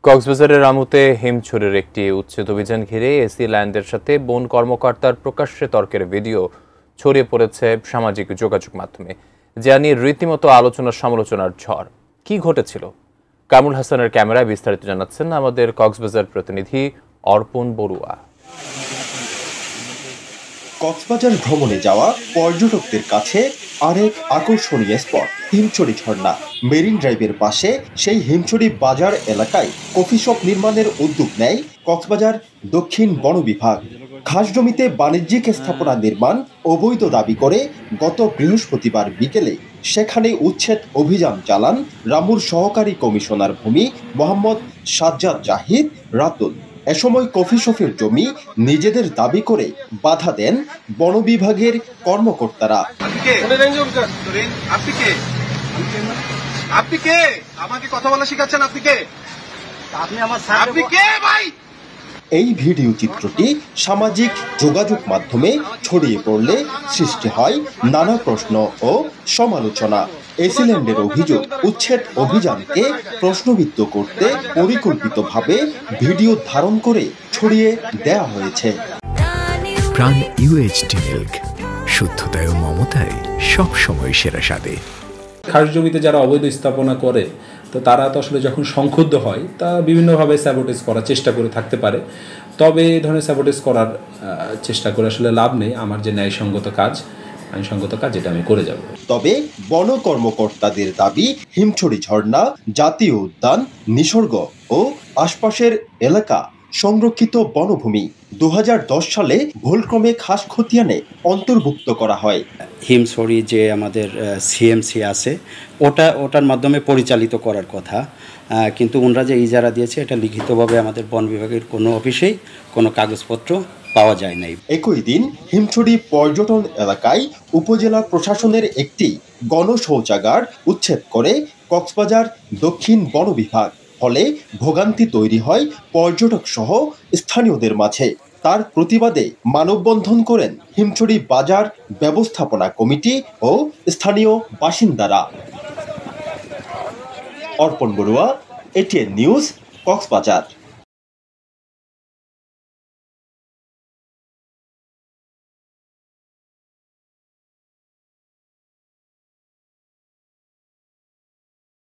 কক্সবাজারের রামুতে হিমছড়ির একটি উচ্ছেদ অভিযান ঘিরে এসি ল্যান্ডের সাথে বন কর্মকর্তার প্রকাশ্যে তর্কের ভিডিও ছড়িয়ে পড়েছে সামাজিক যোগাযোগ মাধ্যমে, যা নিয়ে রীতিমতো আলোচনা সমালোচনার ঝড়। কি ঘটেছিল? কামরুল হাসানের ক্যামেরায় বিস্তারিত জানাচ্ছেন আমাদের কক্সবাজার প্রতিনিধি অর্পণ বড়ুয়া। কক্সবাজার ভ্রমণে যাওয়া পর্যটকদের কাছে আরেক আকর্ষণীয় স্পট হিমছড়ি ঝর্ণা। মেরিন ড্রাইভের পাশে সেই হিমছড়ি বাজার এলাকায় কফি শপ নির্মাণের উদ্যোগ নেয় কক্সবাজার দক্ষিণ বন বিভাগ। খাস জমিতে বাণিজ্যিক স্থাপনা নির্মাণ অবৈধ দাবি করে গত বৃহস্পতিবার বিকেলে সেখানে উচ্ছেদ অভিযান চালান রামুর সহকারী কমিশনার ভূমি মোহাম্মদ সাজ্জাদ জাহিদ রাতুল। এ সময় কফি শপের জমি নিজেদের দাবি করে বাধা দেন বন বিভাগের কর্মকর্তারা। আপনি কে? আমাকে কথা বলা শিখাচ্ছেন? আপনি কে? আপনি কে ভাই? এই ভিডিও চিত্রটি সামাজিক যোগাযোগ মাধ্যমে ছড়িয়ে পড়লে সৃষ্টি হয় নানা প্রশ্ন ও সমালোচনা। এসিল্যান্ডের অভিযোগ, উচ্ছেদ অভিযানকে প্রশ্নবিদ্ধ করতে পরিকল্পিতভাবে ভিডিও ধারণ করে ছড়িয়ে দেয়া হয়েছে। প্রাণ UHT মিল্ক, শুদ্ধতায় ও মমতায় সবসময় সেরা স্বাদে। খাস জমিতে যারা অবৈধ স্থাপনা করে, তো তারা তো আসলে যখন সংক্ষুব্ধ হয় তা বিভিন্নভাবে স্যাবোটেজ করার চেষ্টা করে থাকতে পারে। তবে এই ধরনের স্যাবোটেজ করার চেষ্টা করে আসলে লাভ নেই। আমার যে ন্যায়সঙ্গত কাজ, আইনসঙ্গত কাজ, এটা আমি করে যাব। তবে বন কর্মকর্তাদের দাবি, হিমছড়ি ঝর্ণা জাতীয় উদ্যান, নিসর্গ ও আশপাশের এলাকা সংরক্ষিত বনভূমি। 2010 সালে ভুলক্রমে খাস খতিয়ানে অন্তর্ভুক্ত করা হয়। হিমছড়ি যে আমাদের CMC আছে, ওটার মাধ্যমে পরিচালিত করার কথা, কিন্তু ওনারা যে ইজারা দিয়েছে এটা লিখিতভাবে আমাদের বন বিভাগের কোনো অফিসেই কোনো কাগজপত্র পাওয়া যায় নাই। একই দিন হিমছড়ি পর্যটন এলাকায় উপজেলা প্রশাসনের একটি গণশৌচাগার উচ্ছেদ করে কক্সবাজার দক্ষিণ বন বিভাগ। ফলে ভোগান্তি তৈরি হয় পর্যটক সহ স্থানীয়দের মাঝে। তার প্রতিবাদে মানববন্ধন করেন হিমছড়ি বাজার ব্যবস্থাপনা কমিটি ও স্থানীয় বাসিন্দারা। অর্পণ বড়ুয়া, ATN নিউজ, কক্সবাজার।